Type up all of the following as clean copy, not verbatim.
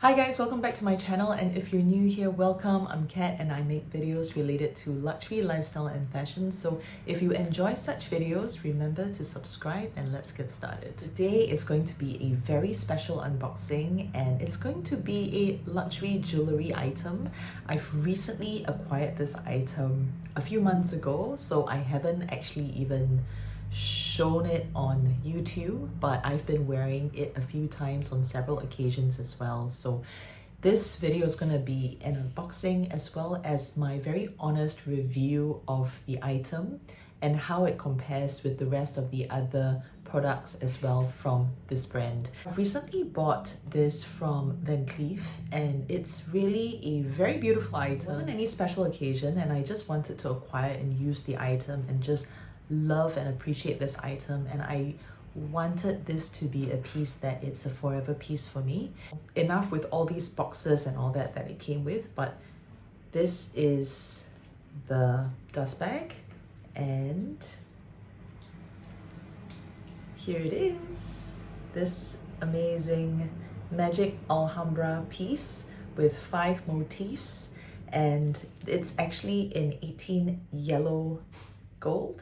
Hi guys, welcome back to my channel, and if you're new here, welcome. I'm Kat and I make videos related to luxury, lifestyle and fashion. So if you enjoy such videos, remember to subscribe and let's get started. Today is going to be a very special unboxing and it's going to be a luxury jewelry item. I've recently acquired this item a few months ago, so I haven't actually even shown it on YouTube, but I've been wearing it a few times on several occasions as well. So this video is going to be an unboxing as well as my very honest review of the item and how it compares with the rest of the other products as well from this brand. I've recently bought this from Van Cleef and it's really a very beautiful item. It wasn't any special occasion and I just wanted to acquire and use the item and just love and appreciate this item, and I wanted this to be a piece that it's a forever piece for me. Enough with all these boxes and all that it came with, but this is the dust bag and here it is, this amazing magic Alhambra piece with 5 motifs, and it's actually in 18 yellow gold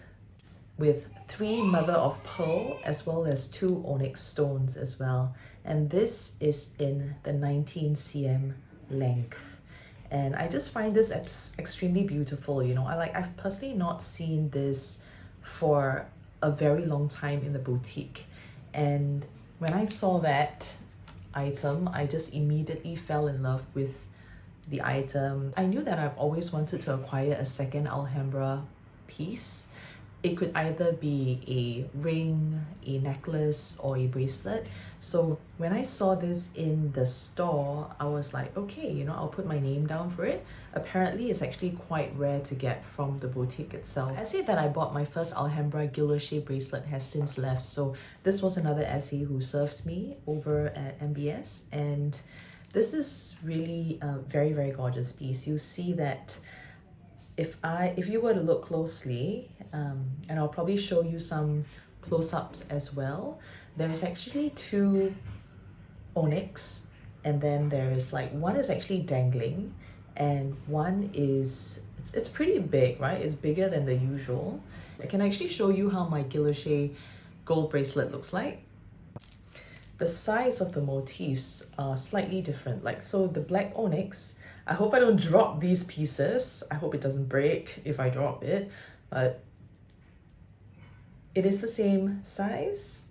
with 3 mother of pearl as well as 2 onyx stones as well, and this is in the 19 cm length. And I just find this extremely beautiful. You know, I've personally not seen this for a very long time in the boutique, and when I saw that item I just immediately fell in love with the item. I knew that I've always wanted to acquire a second Alhambra piece. It could either be a ring, a necklace, or a bracelet. So when I saw this in the store, I was like, okay, you know, I'll put my name down for it. Apparently, it's actually quite rare to get from the boutique itself. I say that I bought my first Alhambra guilloche bracelet has since left. So this was another Essie who served me over at MBS. And this is really a very, very gorgeous piece. You see that if you were to look closely, and I'll probably show you some close-ups as well, there's actually 2 onyx, and then there's like one is actually dangling and one is it's pretty big, right? It's bigger than the usual. I can actually show you how my guilloche gold bracelet looks like. The size of the motifs are slightly different. Like, so the black onyx, I hope I don't drop these pieces. I hope it doesn't break if I drop it, but it is the same size.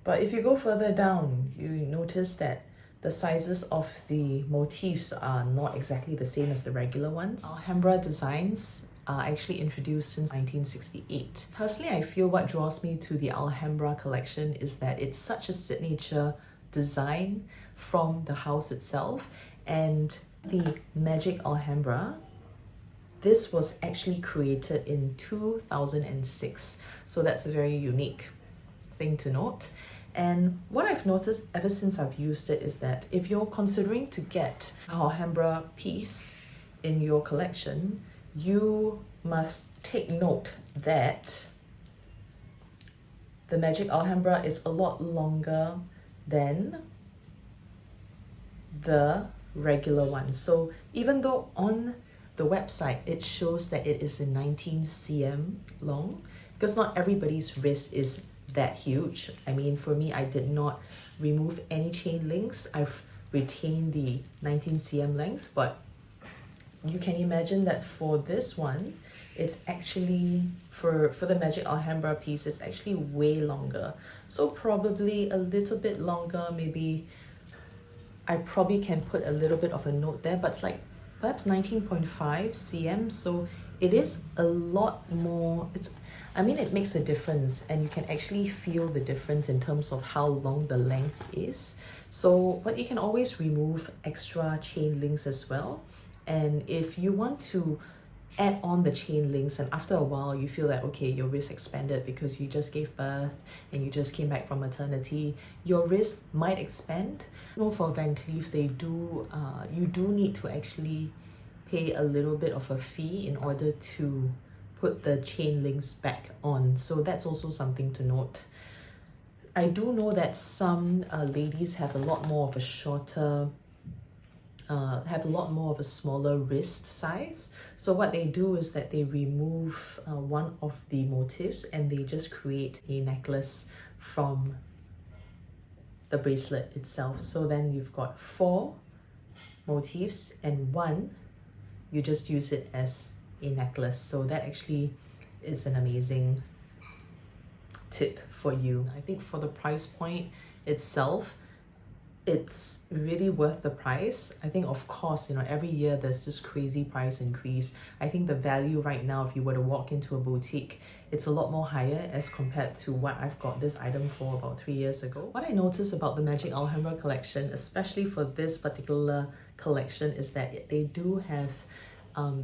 But if you go further down, you notice that the sizes of the motifs are not exactly the same as the regular ones. Alhambra designs are actually introduced since 1968. Personally, I feel what draws me to the Alhambra collection is that it's such a signature design from the house itself. And the Magic Alhambra, this was actually created in 2006. So that's a very unique thing to note. And what I've noticed ever since I've used it is that if you're considering to get an Alhambra piece in your collection, you must take note that the Magic Alhambra is a lot longer than the regular one. So even though on the website it shows that it is a 19 cm long, because not everybody's wrist is that huge. I mean, for me, I did not remove any chain links. I've retained the 19 cm length, but you can imagine that for this one, it's actually, for the Magic Alhambra piece, it's actually way longer. So probably a little bit longer, maybe I probably can put a little bit of a note there, but it's like perhaps 19.5 cm. So it is a lot more. I mean, it makes a difference, and you can actually feel the difference in terms of how long the length is. So, but you can always remove extra chain links as well. And if you want to add on the chain links and after a while you feel that, okay, your wrist expanded because you just gave birth and you just came back from maternity, your wrist might expand. You know, for Van Cleef, they do, you do need to actually pay a little bit of a fee in order to put the chain links back on. So that's also something to note. I do know that some ladies have a lot more of a shorter have a lot more of a smaller wrist size. So what they do is that they remove one of the motifs and they just create a necklace from the bracelet itself. So then you've got 4 motifs and 1, you just use it as a necklace. So that actually is an amazing tip for you. I think for the price point itself, it's really worth the price. I think, of course, you know, every year there's this crazy price increase. I think the value right now, if you were to walk into a boutique, it's a lot more higher as compared to what I've got this item for about 3 years ago. What I noticed about the Magic Alhambra collection, especially for this particular collection, is that they do have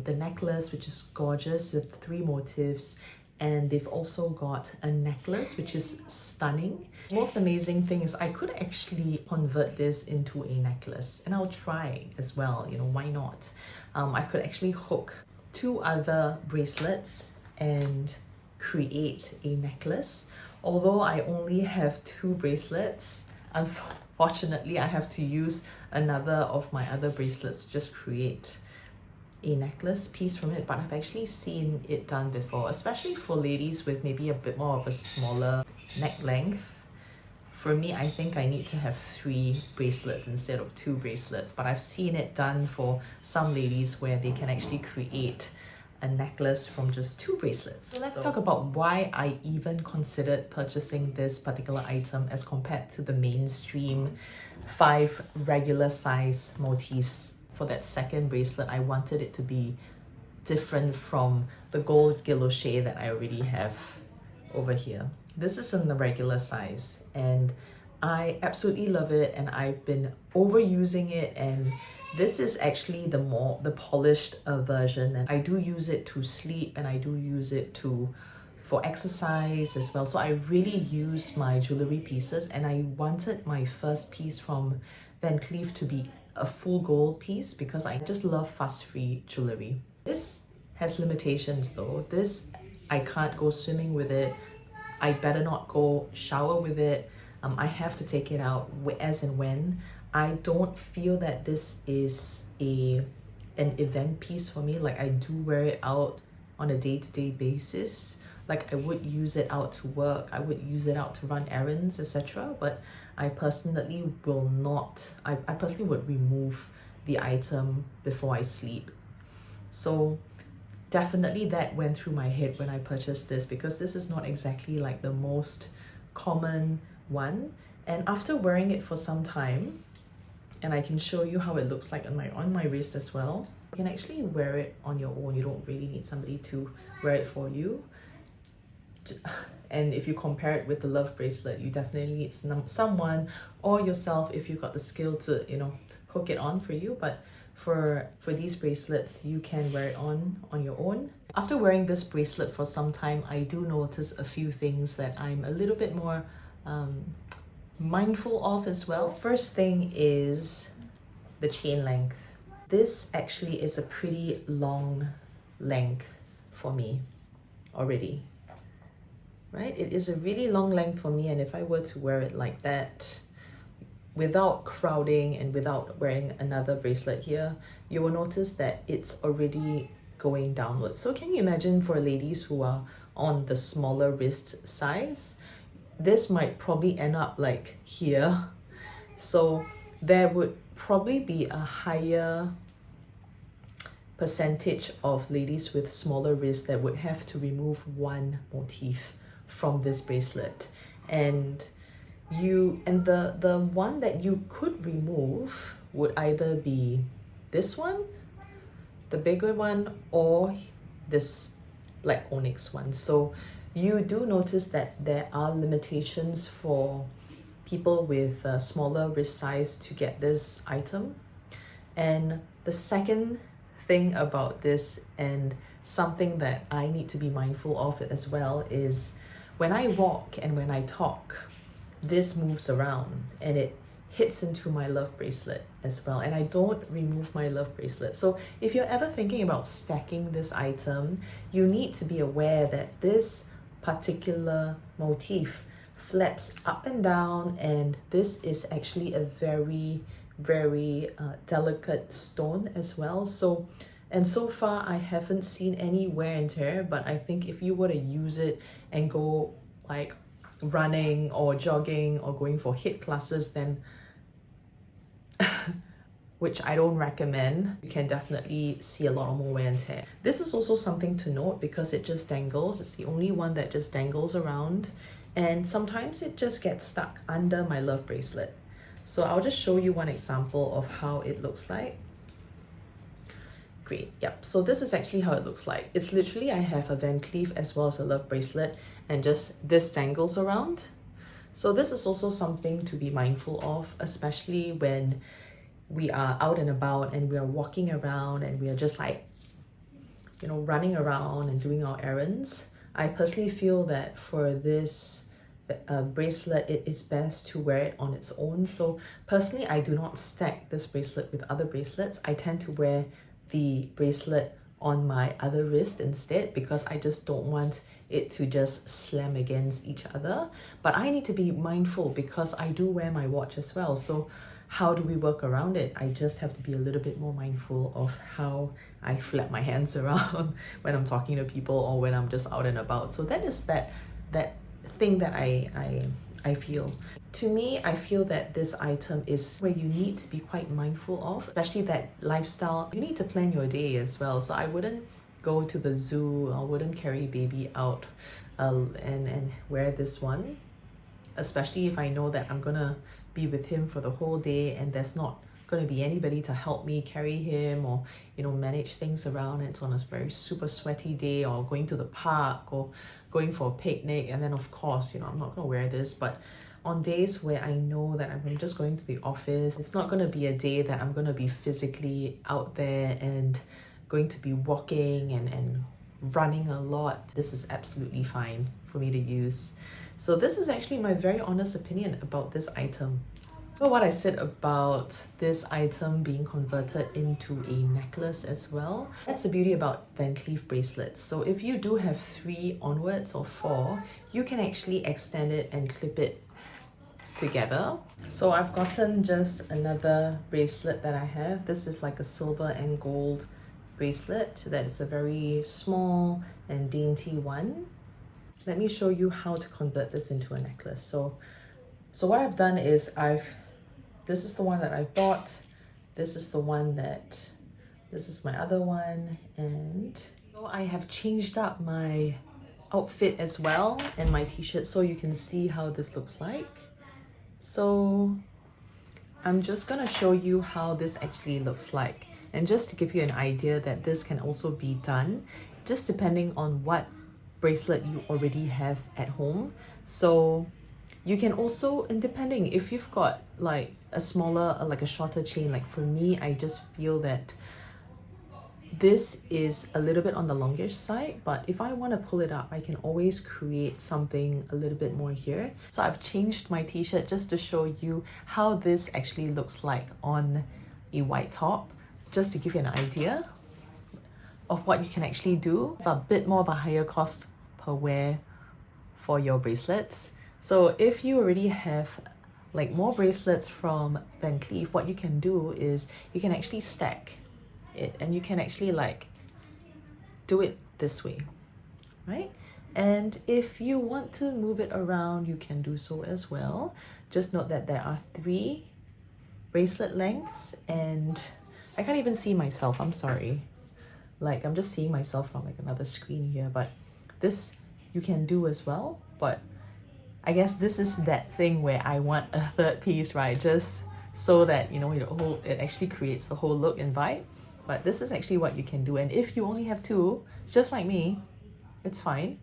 the necklace, which is gorgeous with 3 motifs, and they've also got a necklace which is stunning. Most amazing thing is I could actually convert this into a necklace, and I'll try as well, you know, why not? I could actually hook 2 other bracelets and create a necklace. Although I only have 2 bracelets, unfortunately I have to use another of my other bracelets to just create a necklace piece from it. But I've actually seen it done before, especially for ladies with maybe a bit more of a smaller neck length. For me, I think I need to have 3 bracelets instead of 2 bracelets, but I've seen it done for some ladies where they can actually create a necklace from just 2 bracelets. So let's talk about why I even considered purchasing this particular item as compared to the mainstream 5 regular size motifs. For that second bracelet, I wanted it to be different from the gold guilloche that I already have over here. This is in the regular size and I absolutely love it, and I've been overusing it, and this is actually the polished version, and I do use it to sleep and I do use it for exercise as well. So I really use my jewelry pieces, and I wanted my first piece from Van Cleef to be a full gold piece because I just love fuss-free jewelry. This has limitations though. This, I can't go swimming with it. I better not go shower with it. I have to take it out as and when. I don't feel that this is an event piece for me. Like, I do wear it out on a day-to-day basis. Like, I would use it out to work, I would use it out to run errands, etc. But I personally will not, I personally would remove the item before I sleep. So definitely that went through my head when I purchased this, because this is not exactly like the most common one. And after wearing it for some time, and I can show you how it looks like on my wrist as well. You can actually wear it on your own. You don't really need somebody to wear it for you. And if you compare it with the love bracelet, you definitely need someone or yourself if you've got the skill to, you know, hook it on for you. But for these bracelets, you can wear it on your own. After wearing this bracelet for some time, I do notice a few things that I'm a little bit more mindful of as well. First thing is the chain length. This actually is a pretty long length for me already. Right? It is a really long length for me, and if I were to wear it like that without crowding and without wearing another bracelet here, you will notice that it's already going downwards. So can you imagine for ladies who are on the smaller wrist size, this might probably end up like here. So there would probably be a higher percentage of ladies with smaller wrists that would have to remove one motif from this bracelet. And the one that you could remove would either be this one, the bigger one, or this black onyx one. So you do notice that there are limitations for people with a smaller wrist size to get this item. And the second thing about this, and something that I need to be mindful of it as well, is when I walk and when I talk, this moves around and it hits into my love bracelet as well, and I don't remove my love bracelet. So if you're ever thinking about stacking this item, you need to be aware that this particular motif flaps up and down, and this is actually a very very delicate stone as well. So, and so far I haven't seen any wear and tear, but I think if you were to use it and go like running or jogging or going for HIIT classes, then which I don't recommend, you can definitely see a lot more wear and tear. This is also something to note because it just dangles. It's the only one that just dangles around, and sometimes it just gets stuck under my love bracelet. So I'll just show you one example of how it looks like. Great, yep. So this is actually how it looks like. It's literally, I have a Van Cleef as well as a love bracelet, and just this dangles around. So this is also something to be mindful of, especially when we are out and about and we are walking around and we are just like, you know, running around and doing our errands. I personally feel that for this bracelet, it is best to wear it on its own. So personally, I do not stack this bracelet with other bracelets. I tend to wear the bracelet on my other wrist instead, because I just don't want it to just slam against each other. But I need to be mindful because I do wear my watch as well. So how do we work around it? I just have to be a little bit more mindful of how I flap my hands around when I'm talking to people or when I'm just out and about. So that is that thing that I feel. To me, I feel that this item is where you need to be quite mindful of, especially that lifestyle. You need to plan your day as well. So I wouldn't go to the zoo, I wouldn't carry baby out and wear this one, especially if I know that I'm gonna be with him for the whole day and there's not going to be anybody to help me carry him or, you know, manage things around. It's on a very super sweaty day, or going to the park or going for a picnic. And then of course, you know, I'm not going to wear this, but on days where I know that I'm just going to the office, it's not going to be a day that I'm going to be physically out there and going to be walking and running a lot. This is absolutely fine for me to use. So this is actually my very honest opinion about this item. So what I said about this item being converted into a necklace as well, that's the beauty about Van Cleef bracelets. So if you do have 3 onwards or 4, you can actually extend it and clip it together. So I've gotten just another bracelet that I have. This is like a silver and gold bracelet. That is a very small and dainty one. Let me show you how to convert this into a necklace. So what I've done is this is the one that I bought. This is the one this is my other one. And so I have changed up my outfit as well and my t-shirt so you can see how this looks like. So I'm just gonna show you how this actually looks like. And just to give you an idea that this can also be done just depending on what bracelet you already have at home. So you can also, and depending if you've got like a smaller, like a shorter chain, like for me, I just feel that this is a little bit on the longish side, but if I want to pull it up, I can always create something a little bit more here. So I've changed my t-shirt just to show you how this actually looks like on a white top, just to give you an idea of what you can actually do. A bit more of a higher cost per wear for your bracelets. So if you already have like more bracelets from Van Cleef, what you can do is you can actually stack it and you can actually like do it this way, right? And if you want to move it around, you can do so as well. Just note that there are 3 bracelet lengths, and I can't even see myself, I'm sorry. Like I'm just seeing myself from like another screen here, but this you can do as well. But I guess this is that thing where I want a 3rd piece, right? Just so that, you know, it actually creates the whole look and vibe. But this is actually what you can do. And if you only have 2, just like me, it's fine.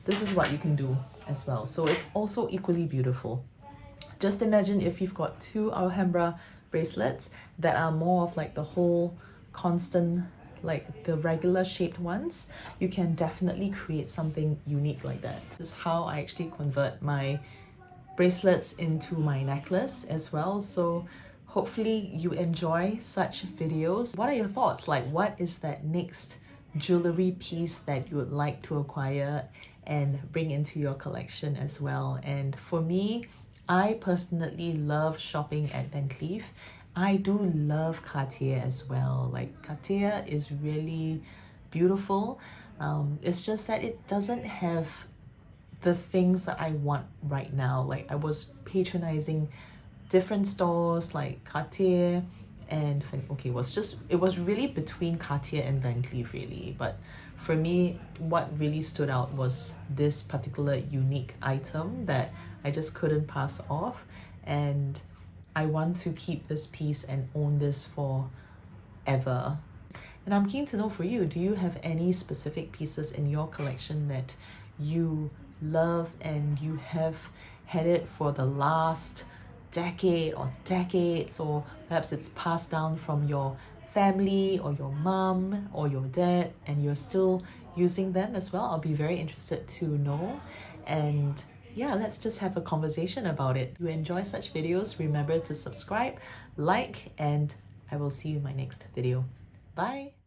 This is what you can do as well. So it's also equally beautiful. Just imagine if you've got 2 Alhambra bracelets that are more of like the whole constant, like the regular shaped ones, you can definitely create something unique like that. This is how I actually convert my bracelets into my necklace as well. So hopefully you enjoy such videos. What are your thoughts? Like, what is that next jewelry piece that you would like to acquire and bring into your collection as well? And for me, I personally love shopping at Van Cleef. I do love Cartier as well. Like Cartier is really beautiful. It's just that it doesn't have the things that I want right now. Like I was patronizing different stores like Cartier and okay, it was really between Cartier and Van Cleef really. But for me, what really stood out was this particular unique item that I just couldn't pass off, and I want to keep this piece and own this forever. And I'm keen to know for you, do you have any specific pieces in your collection that you love and you have had it for the last decade or decades, or perhaps it's passed down from your family or your mom or your dad and you're still using them as well? I'll be very interested to know. And yeah, let's just have a conversation about it. If you enjoy such videos, remember to subscribe, like, and I will see you in my next video. Bye!